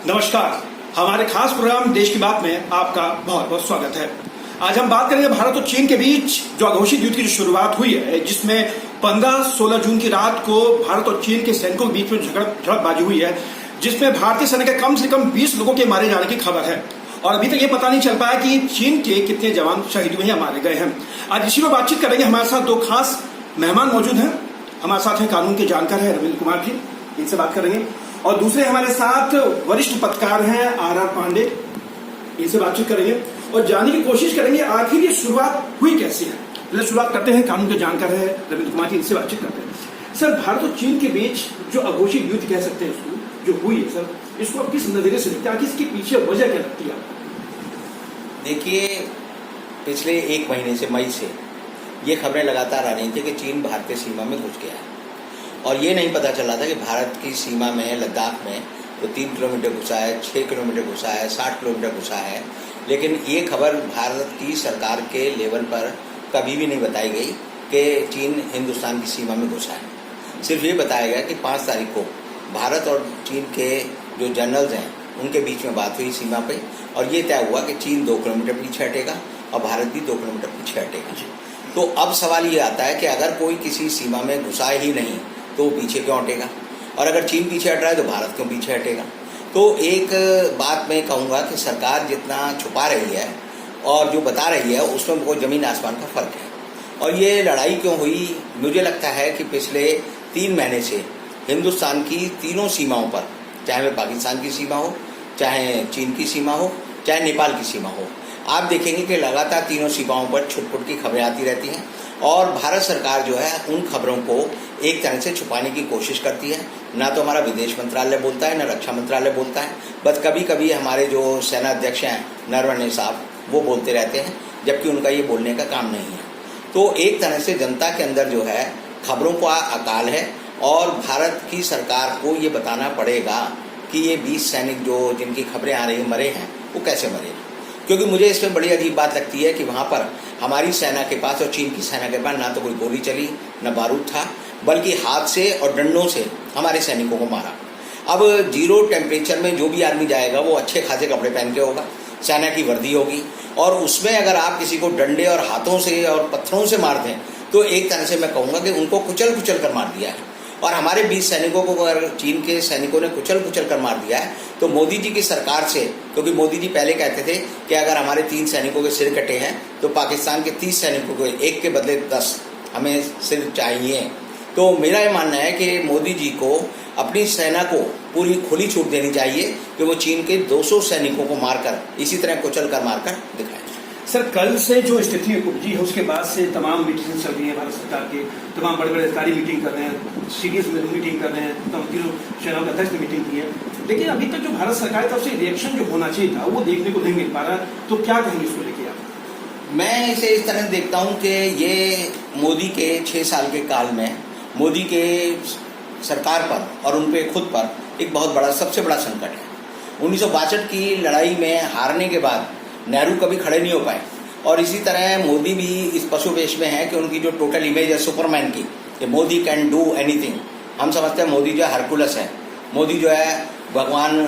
नमस्कार। हमारे खास प्रोग्राम देश की बात में आपका बहुत बहुत स्वागत है। आज हम बात करेंगे भारत और चीन के बीच जो अघोषित युद्ध की जो शुरुआत हुई है, जिसमें 15-16 जून की रात को भारत और चीन के सैनिकों के बीच में झड़पबाजी हुई है, जिसमें भारतीय सेना के कम से कम 20 लोगों के मारे जाने की खबर है। और अभी तक ये पता नहीं चल पाया कि चीन के कितने जवान शहीद हुए या मारे गए हैं। आज इसी में बातचीत करेंगे। हमारे साथ दो खास मेहमान मौजूद हैं। हमारे साथ हैं कानून के जानकार है रविंद्र कुमार जी, इनसे बात करेंगे। और दूसरे हमारे साथ वरिष्ठ पत्रकार हैं आर पांडे, इनसे बातचीत करेंगे और जानने की कोशिश करेंगे आखिर ये शुरुआत हुई कैसे है। पहले शुरुआत करते हैं, कानून के जानकार है रविंद्र कुमार जी, इनसे बातचीत करते हैं। सर, भारत और चीन के बीच जो अघोषित युद्ध कह सकते हैं इसको, जो हुई है सर, इसको आप किस नजरिए से देखते हैं? आखिर इसके पीछे वजह क्या लगती है आपको? देखिए, पिछले 1 महीने से, मई से ये खबरें लगातार आ रही थी कि चीन भारतीय सीमा में घुस गया है और ये नहीं पता चला था कि भारत की सीमा में, लद्दाख में तो 3 किलोमीटर घुसा है, 6 किलोमीटर घुसा है, 60 किलोमीटर घुसा है। लेकिन ये खबर भारत की सरकार के लेवल पर कभी भी नहीं बताई गई कि चीन हिंदुस्तान की सीमा में घुसा है। सिर्फ ये बताया गया कि 5 तारीख को भारत और चीन के जो जनरल्स हैं उनके बीच में बात हुई सीमा पे और ये तय हुआ कि चीन 2 किलोमीटर पीछे हटेगा और भारत भी 2 किलोमीटर पीछे हटेगा। तो अब सवाल ये आता है कि अगर कोई किसी सीमा में घुसा ही नहीं तो पीछे क्यों हटेगा, और अगर चीन पीछे हट रहा है तो भारत क्यों पीछे हटेगा। तो एक बात मैं कहूँगा कि सरकार जितना छुपा रही है और जो बता रही है उसमें बहुत ज़मीन आसमान का फर्क है। और ये लड़ाई क्यों हुई, मुझे लगता है कि पिछले 3 महीने से हिंदुस्तान की तीनों सीमाओं पर, चाहे वह पाकिस्तान की सीमा हो, चाहे चीन की सीमा हो, चाहे नेपाल की सीमा हो, आप देखेंगे कि लगातार तीनों सीमाओं पर छुटपुट की खबरें आती रहती हैं और भारत सरकार जो है उन खबरों को एक तरह से छुपाने की कोशिश करती है। ना तो हमारा विदेश मंत्रालय बोलता है, ना रक्षा मंत्रालय बोलता है, बस कभी कभी हमारे जो सेना अध्यक्ष हैं नरवणे साहब वो बोलते रहते हैं, जबकि उनका ये बोलने का काम नहीं है। तो एक तरह से जनता के अंदर जो है खबरों का अकाल है और भारत की सरकार को ये बताना पड़ेगा कि ये 20 सैनिक जो जिनकी खबरें आ रही मरे हैं वो कैसे मरे। क्योंकि मुझे इसमें बड़ी अजीब बात लगती है कि वहाँ पर हमारी सेना के पास और चीन की सेना के पास ना तो कोई गोली चली, न बारूद था, बल्कि हाथ से और डंडों से हमारे सैनिकों को मारा। अब 0 टेम्परेचर में जो भी आदमी जाएगा वो अच्छे खासे कपड़े पहन के होगा, सेना की वर्दी होगी, और उसमें अगर आप किसी को डंडे और हाथों से और पत्थरों से मार दें तो एक तरह से मैं कहूँगा कि उनको कुचल कुचल कर मार दिया है। और हमारे 20 सैनिकों को अगर चीन के सैनिकों ने कुचल कुचल कर मार दिया है तो मोदी जी की सरकार से, क्योंकि मोदी जी पहले कहते थे कि अगर हमारे 3 सैनिकों के सिर कटे हैं तो पाकिस्तान के 30 सैनिकों को 1 के बदले 10 हमें सिर चाहिए। तो मेरा ये मानना है कि मोदी जी को अपनी सेना को पूरी खुली छूट देनी चाहिए कि वो चीन के 200 सैनिकों को मारकर इसी तरह कुचल कर मारकर दिखाए। सर, कल से जो स्थिति उपजी है उसके बाद से तमाम मीटिंग चल रही है भारत सरकार के, तमाम बड़े बड़े अधिकारी मीटिंग कर रहे हैं, सीडीएस में मीटिंग कर रहे हैं, तमाम तीनों सेनाओं के अध्यक्ष ने मीटिंग की है। लेकिन अभी तक जो भारत सरकार की तरफ से रिएक्शन जो होना चाहिए था वो देखने को नहीं मिल पा रहा। तो क्या कहेंगे इसको लेके आप? मैं इसे इस तरह देखता हूँ कि ये मोदी के 6 साल के काल में मोदी के सरकार पर और उन पे खुद पर एक बहुत बड़ा, सबसे बड़ा संकट है। 1962 की लड़ाई में हारने के बाद नेहरू कभी खड़े नहीं हो पाए और इसी तरह मोदी भी इस पशुवेश में है कि उनकी जो टोटल इमेज है सुपरमैन की, कि मोदी कैन डू एनीथिंग। हम समझते हैं मोदी जो है हरकुलस है, मोदी जो है भगवान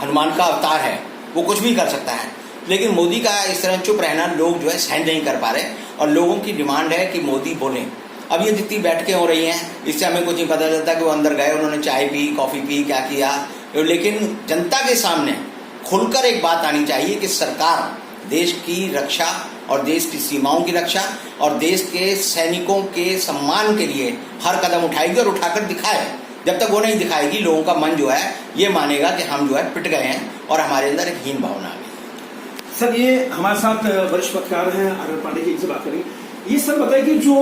हनुमान का अवतार है, वो कुछ भी कर सकता है। लेकिन मोदी का इस तरह चुप रहना लोग जो है सहन नहीं कर पा रहे और लोगों की डिमांड है कि मोदी बोले। अब ये जितनी बैठकें हो रही हैं इससे हमें कुछ नहीं पता चलता कि वो अंदर गए, उन्होंने चाय पी, कॉफी पी, क्या किया। लेकिन जनता के सामने खुलकर एक बात आनी चाहिए कि सरकार देश की रक्षा और देश की सीमाओं की रक्षा और देश के सैनिकों के सम्मान के लिए हर कदम उठाएगी और उठाकर दिखाए। जब तक वो नहीं दिखाएगी लोगों का मन जो है ये मानेगा कि हम जो है पिट गए हैं और हमारे अंदर एक हीन भावना आ गई। सर, ये हमारे साथ वरिष्ठ पत्रकार हैं आर पांडे जी, इनसे बात करेंगे। ये सर बताइए कि जो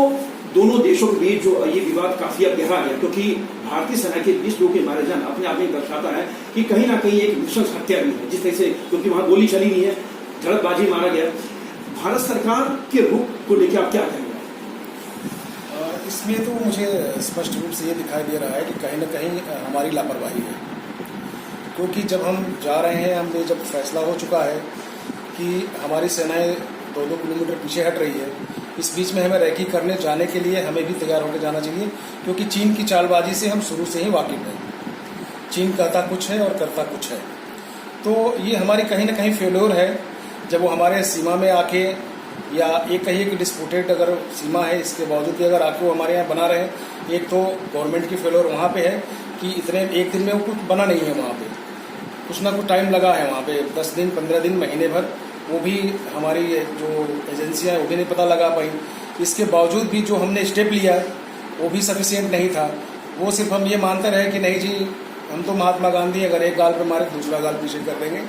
दोनों देशों के बीच जो ये विवाद काफी अब गहरा है, क्योंकि भारतीय सेना के 20 लोगों के मारे जाना अपने आप में दर्शाता है कि कहीं ना कहीं एक नृशंस हत्या भी है, जिस तरह से, क्योंकि वहां गोली चली नहीं है, झड़पबाजी मारा गया। भारत सरकार के रुख को लेकर आप क्या कहेंगे? इसमें तो मुझे स्पष्ट रूप से ये दिखाई दे रहा है कि कहीं ना कहीं हमारी लापरवाही है, क्योंकि जब हम जा रहे हैं, हमने जब फैसला हो चुका है कि हमारी सेनाएं 2-2 किलोमीटर पीछे हट रही है, इस बीच में हमें रैकी करने जाने के लिए हमें भी तैयार होकर जाना चाहिए, क्योंकि चीन की चालबाजी से हम शुरू से ही वाकिफ हैं। चीन कहता कुछ है और करता कुछ है। तो ये हमारी कहीं ना कहीं फेल्योर है जब वो हमारे सीमा में आके, या एक कहिए कि डिस्प्यूटेड अगर सीमा है इसके बावजूद भी अगर आके वो हमारे यहाँ बना रहे हैं। एक तो गवर्नमेंट की फेल्योर वहाँ पे है कि इतने एक दिन में वो कुछ बना नहीं है, वहाँ पे कुछ ना कुछ टाइम लगा है, वहाँ पे 10 दिन 15 दिन महीने भर, वो भी हमारी जो एजेंसियाँ हैं वो भी नहीं पता लगा पाई। इसके बावजूद भी जो हमने स्टेप लिया वो भी सफिशिएंट नहीं था। वो सिर्फ हम ये मानते रहे कि नहीं जी हम तो महात्मा गांधी, अगर एक गाल पे मारे दूसरा गाल पीछे कर देंगे,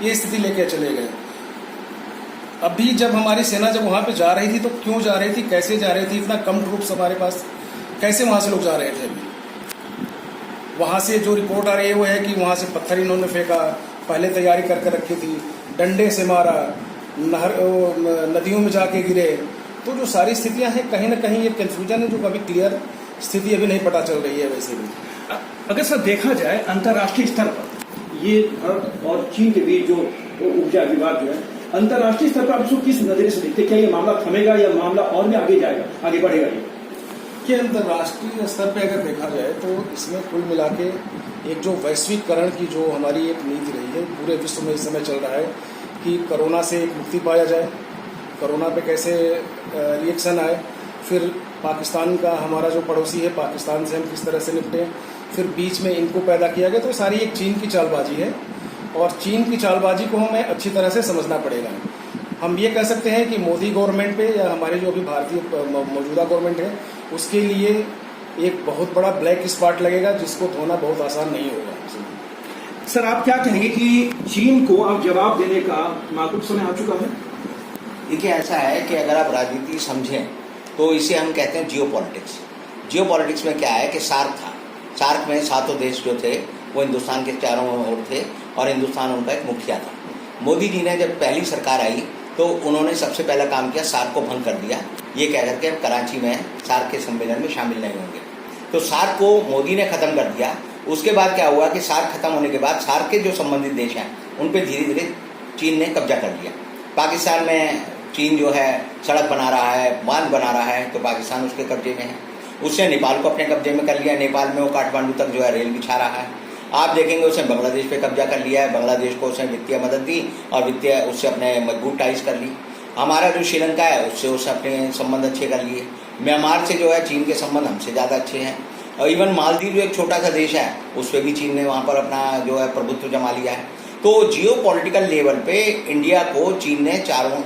ये स्थिति लेके चले गए। अभी जब हमारी सेना जब वहाँ पे जा रही थी तो क्यों जा रही थी, कैसे जा रही थी, इतना कम ट्रूप्स हमारे पास, कैसे वहाँ से लोग जा रहे थे। अभी वहाँ से जो रिपोर्ट आ रही है वो है कि वहाँ से पत्थर इन्होंने फेंका, पहले तैयारी करके रखी थी, डंडे से मारा, नदियों में जाके गिरे। तो जो सारी स्थितियाँ हैं कहीं ना कहीं ये कन्फ्यूजन है जो कभी क्लियर स्थिति अभी नहीं पता चल रही है। वैसे भी अगर सर देखा जाए अंतर्राष्ट्रीय स्तर पर ये भारत और चीन के बीच जो ऊर्जा विवाद जो है, अंतर्राष्ट्रीय स्तर पर आप उसको किस नजरिए से देखते हैं? क्या ये मामला थमेगा या मामला और भी आगे जाएगा, आगे बढ़ेगा? कि अंतर्राष्ट्रीय स्तर पे अगर देखा जाए तो इसमें कुल मिला के एक जो वैश्वीकरण की जो हमारी एक नीति रही है पूरे विश्व में इस समय चल रहा है कि कोरोना से एक मुक्ति पाया जाए, कोरोना पे कैसे रिएक्शन आए, फिर पाकिस्तान का हमारा जो पड़ोसी है पाकिस्तान से हम किस तरह से निपटें, फिर बीच में इनको पैदा किया गया। तो सारी एक चीन की चालबाजी है और चीन की चालबाजी को हमें अच्छी तरह से समझना पड़ेगा। हम ये कह सकते हैं कि मोदी गवर्नमेंट पे या हमारे जो अभी भारतीय मौजूदा गवर्नमेंट है उसके लिए एक बहुत बड़ा ब्लैक स्पॉट लगेगा जिसको धोना बहुत आसान नहीं होगा। सर आप क्या कहेंगे कि चीन को अब जवाब देने का माकूल समय आ चुका है? देखिए ऐसा है कि अगर आप राजनीति समझें तो इसे हम कहते हैं जियो पॉलिटिक्स। जियो पॉलिटिक्स में क्या है कि सार्क था, सार्क में 7 देश जो थे वो हिंदुस्तान के चारों ओर थे और हिंदुस्तान उनका एक मुखिया था। मोदी जी ने जब पहली सरकार आई तो उन्होंने सबसे पहला काम किया, सार्क को भंग कर दिया, ये कह करके अब कराची में सार्क के सम्मेलन में शामिल नहीं होंगे। तो सार्क को मोदी ने खत्म कर दिया। उसके बाद क्या हुआ कि सार्क खत्म होने के बाद सार्क के जो संबंधित देश हैं उन पर धीरे धीरे चीन ने कब्जा कर लिया। पाकिस्तान में चीन जो है सड़क बना रहा है, बांध बना रहा है, तो पाकिस्तान उसके कब्जे में है। उसने नेपाल को अपने कब्जे में कर लिया, नेपाल में वो काठमांडू तक जो है रेल बिछा रहा है। आप देखेंगे उसने बांग्लादेश पे कब्जा कर लिया है, बांग्लादेश को उसने वित्तीय मदद दी और वित्तीय उससे अपने मजबूत टाइज कर ली। हमारा जो श्रीलंका है उससे उसने अपने संबंध अच्छे कर लिए। म्यांमार से जो है चीन के संबंध हमसे ज़्यादा अच्छे हैं। और इवन मालदीव जो एक छोटा सा देश है उस पर भी चीन ने वहाँ पर अपना जो है प्रभुत्व जमा लिया है। तो जियो पॉलिटिकल लेवल पे इंडिया को चीन ने चारों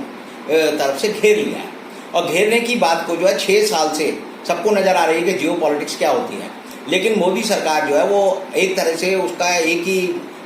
तरफ से घेर लिया है और घेरने की बात को जो है 6 साल से सबको नजर आ रही है कि जियो पॉलिटिक्स क्या होती है। लेकिन मोदी सरकार जो है वो एक तरह से उसका एक ही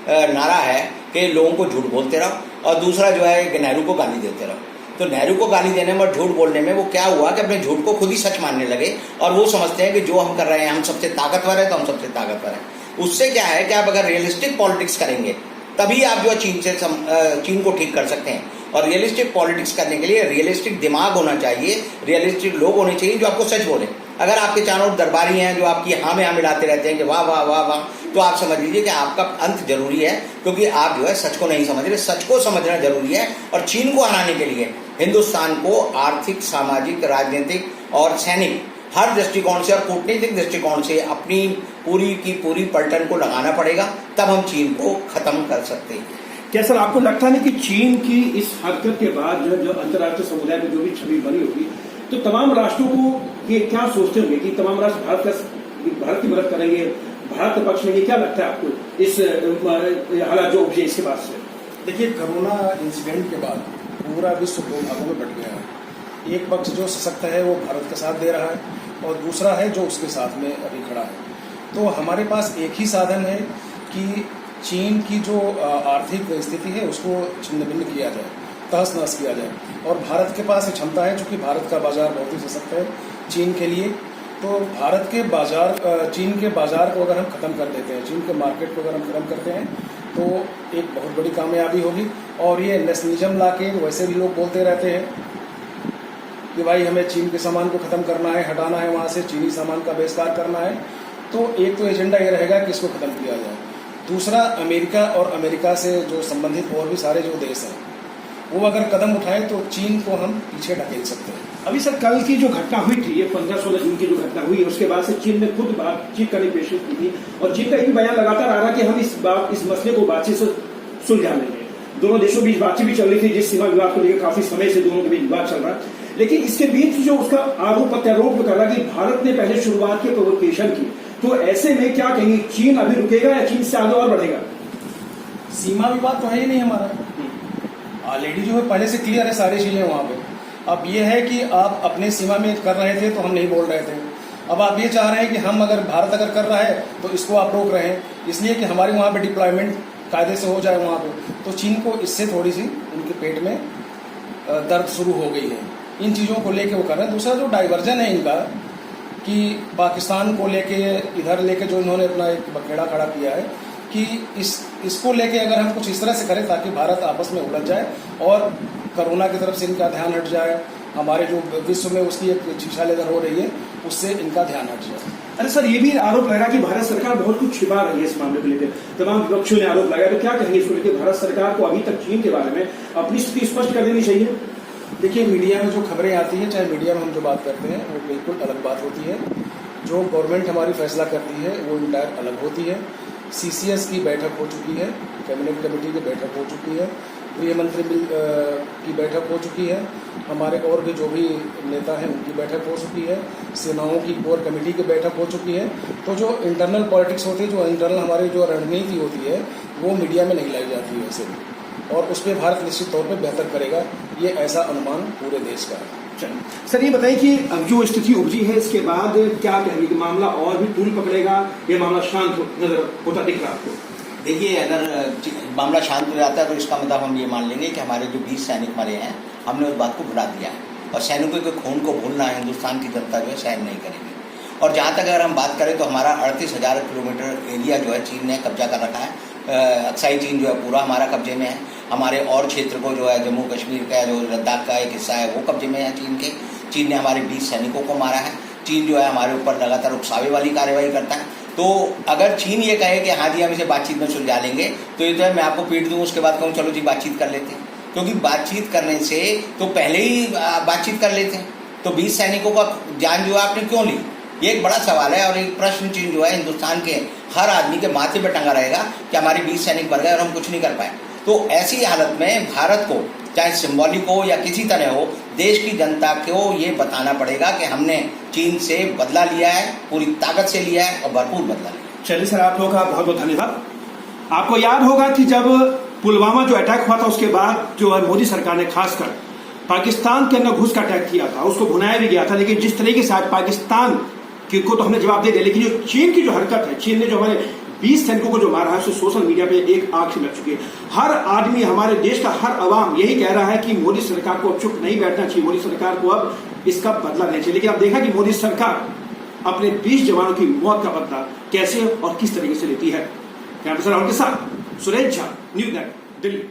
नारा है कि लोगों को झूठ बोलते रहो और दूसरा जो है कि नेहरू को गाली देते रहो। तो नेहरू को गाली देने में और झूठ बोलने में वो क्या हुआ कि अपने झूठ को खुद ही सच मानने लगे और वो समझते हैं कि जो हम कर रहे हैं हम सबसे ताकतवर है तो हम सबसे ताकतवर हैं। उससे क्या है कि आप अगर रियलिस्टिक पॉलिटिक्स करेंगे तभी आप जो है चीन को ठीक कर सकते हैं। और रियलिस्टिक पॉलिटिक्स करने के लिए रियलिस्टिक दिमाग होना चाहिए, रियलिस्टिक लोग होने चाहिए जो आपको सच बोले। अगर आपके चारों दरबारी हैं जो आपकी हाँ में हाँ मिलाते रहते हैं कि वाह वाह वाह वाह, तो आप समझ लीजिए कि आपका अंत जरूरी है, क्योंकि आप जो है सच को नहीं समझ रहे। सच को समझना जरूरी है और चीन को हराने के लिए हिंदुस्तान को आर्थिक, सामाजिक, राजनीतिक और सैनिक हर दृष्टिकोण से और कूटनीतिक दृष्टिकोण से अपनी पूरी की पूरी पलटन को लगाना पड़ेगा, तब हम चीन को खत्म कर सकते हैं। क्या सर आपको लगता है कि चीन की इस हरकत के बाद जो अंतर्राष्ट्रीय समुदाय में जो भी छवि बनी होगी तो तमाम राष्ट्रों को ये क्या सोचते होंगे कि तमाम राष्ट्र भारत की मदद करेंगे, भारत के पक्ष में? ये क्या लगता है आपको इस हालात जो उपजे इसके बाद से? देखिए कोरोना इंसिडेंट के बाद पूरा विश्व 2 भागों में बट गया है। एक पक्ष जो सशक्त है वो भारत का साथ दे रहा है और दूसरा है जो उसके साथ में अभी खड़ा है। तो हमारे पास एक ही साधन है कि चीन की जो आर्थिक स्थिति है उसको छिन्न भिन्न किया जाए, तहस नहस किया जाए। और भारत के पास क्षमता है, चूंकि भारत का बाजार बहुत ही सशक्त है चीन के लिए। तो भारत के बाजार, चीन के बाजार को अगर हम खत्म कर देते हैं, चीन के मार्केट को अगर हम खत्म करते हैं तो एक बहुत बड़ी कामयाबी होगी। और ये नेशनलिज्म ला के वैसे भी लोग बोलते रहते हैं कि भाई हमें चीन के सामान को खत्म करना है, हटाना है, वहाँ से चीनी सामान का बहिष्कार करना है। तो एक तो एजेंडा ये रहेगा कि इसको खत्म किया जाए। दूसरा, अमेरिका और अमेरिका से जो संबंधित और भी सारे जो देश हैं वो अगर कदम उठाए तो चीन को हम पीछे ढकेल सकते हैं। अभी सर कल की जो घटना हुई थी, ये 15-16 जून की जो घटना हुई, उसके बाद से चीन ने खुद बातचीत करने की पेशकश की थी और चीन का ये भी बयान लगातार आ रहा कि हम इस मसले को बातचीत से सुलझा लेंगे। दोनों देशों के बीच बातचीत भी चल रही थी, जिस सीमा विवाद को लेकर काफी समय से दोनों के बीच विवाद चल रहा है। लेकिन इसके बीच जो उसका आरोप प्रत्यारोप कर रहा है कि भारत ने पहले शुरुआत की, प्रोवोकेशन की, तो ऐसे में क्या कहेंगे, चीन अभी रुकेगा या चीन से आगे और बढ़ेगा? सीमा विवाद तो है ही नहीं हमारा, ऑलरेडी जो है पहले से क्लियर है सारी चीजें वहां पे। अब ये है कि आप अपने सीमा में कर रहे थे तो हम नहीं बोल रहे थे, अब आप ये चाह रहे हैं कि हम अगर भारत अगर कर रहा है तो इसको आप रोक रहे हैं, इसलिए कि हमारे वहाँ पे डिप्लॉयमेंट कायदे से हो जाए वहाँ पे। तो चीन को इससे थोड़ी सी उनके पेट में दर्द शुरू हो गई है, इन चीज़ों को लेके वो कर रहे हैं। दूसरा जो डाइवर्जन है इनका कि पाकिस्तान को लेके इधर लेके जो इन्होंने अपना एक बखेड़ा खड़ा किया है कि इसको लेके अगर हम कुछ इस तरह से करें ताकि भारत आपस में उलझ जाए और कोरोना की तरफ से इनका ध्यान हट जाए, हमारे जो विश्व में उसकी एक शीशा लेकर हो रही है उससे इनका ध्यान हट जाए। अरे सर, ये भी आरोप लगा कि भारत सरकार बहुत कुछ छिपा रही है इस मामले को लेकर, तमाम विपक्षियों ने आरोप लगाया। तो क्या कहेंगे इसको लेकर? भारत सरकार को अभी तक चीन के बारे में अपनी स्थिति स्पष्ट कर देनी चाहिए। देखिए, मीडिया में जो खबरें आती हैं, चाहे मीडिया में हम जो बात करते हैं वो बिल्कुल अलग बात होती है, जो गवर्नमेंट हमारी फैसला करती है वो इंटायर अलग होती है। CCS की बैठक हो चुकी है, कैबिनेट कमेटी की बैठक हो चुकी है, गृह मंत्री की बैठक हो चुकी है, हमारे और भी जो भी नेता हैं उनकी बैठक हो चुकी है, सेनाओं की कोर कमेटी की बैठक हो चुकी है। तो जो इंटरनल पॉलिटिक्स होती है, जो इंटरनल हमारी जो रणनीति होती है वो मीडिया में नहीं लाई जाती है वैसे भी, और उस पर भारत निश्चित तौर पर बेहतर करेगा, ये ऐसा अनुमान पूरे देश का है। सर, ये बताइए कि अब जो स्थिति उपजी है इसके बाद क्या कहेंगे कि मामला और भी तूल पकड़ेगा, ये मामला शांत नजर होता दिख रहा आपको? देखिए, अगर मामला शांत हो जाता है तो इसका मतलब हम ये मान लेंगे कि हमारे जो 20 सैनिक मरे हैं हमने उस बात को भुला दिया है, और सैनिकों के खून को भूलना हिंदुस्तान की जनता जो है सहन नहीं करेगी। और जहाँ तक अगर हम बात करें तो हमारा 38,000 किलोमीटर एरिया जो है चीन ने कब्जा कर रखा है। अक्साई चीन जो है पूरा हमारा कब्जे में है। हमारे और क्षेत्र को जो है जम्मू कश्मीर का जो लद्दाख का एक हिस्सा है वो कब्जे में है चीन के। चीन ने हमारे 20 सैनिकों को मारा है। चीन जो है हमारे ऊपर लगातार उकसावे वाली कार्रवाई करता है। तो अगर चीन ये कहे कि हाँ जी हम इसे बातचीत में सुलझा लेंगे, तो ये तो है मैं आपको पीट दूँ, उसके बाद कहूँ चलो जी बातचीत कर लेते हैं, क्योंकि बातचीत करने से तो पहले ही बातचीत कर लेते हैं। तो 20 सैनिकों का जान जो है आपने क्यों ली, ये एक बड़ा सवाल है, और एक प्रश्न चिन्ह जो है हिंदुस्तान के हर आदमी के माथे पर टंगा रहेगा कि हमारे 20 सैनिक मर गए और हम कुछ नहीं कर पाए। तो ऐसी हालत में भारत को चाहे सिंबॉलिक हो या किसी तरह हो, देश की जनता को ये बताना पड़ेगा कि हमने चीन से बदला लिया है, पूरी ताकत से लिया है और भरपूर बदला लिया। चलिए सर, आप लोगों का बहुत बहुत धन्यवाद। आपको याद होगा कि जब पुलवामा जो अटैक हुआ था उसके बाद जो है मोदी सरकार ने खासकर पाकिस्तान के अंदर घुस का अटैक किया था, उसको भुनाया भी गया था। लेकिन जिस तरीके से आज पाकिस्तान को तो हमने जवाब दे दिया, लेकिन जो चीन की जो हरकत है, चीन ने जो हमारे 20 सैनिकों को जो मारा है, उससे सोशल मीडिया पे एक आग से लग चुकी है। हर आदमी, हमारे देश का हर अवाम यही कह रहा है कि मोदी सरकार को अब चुप नहीं बैठना चाहिए, मोदी सरकार को अब इसका बदला लेना चाहिए। लेकिन आप देखा कि मोदी सरकार अपने 20 जवानों की मौत का बदला कैसे और किस तरीके से लेती है। कैमरा पर्सन के साथ सुरेश झा, न्यूज़ नेट, दिल्ली।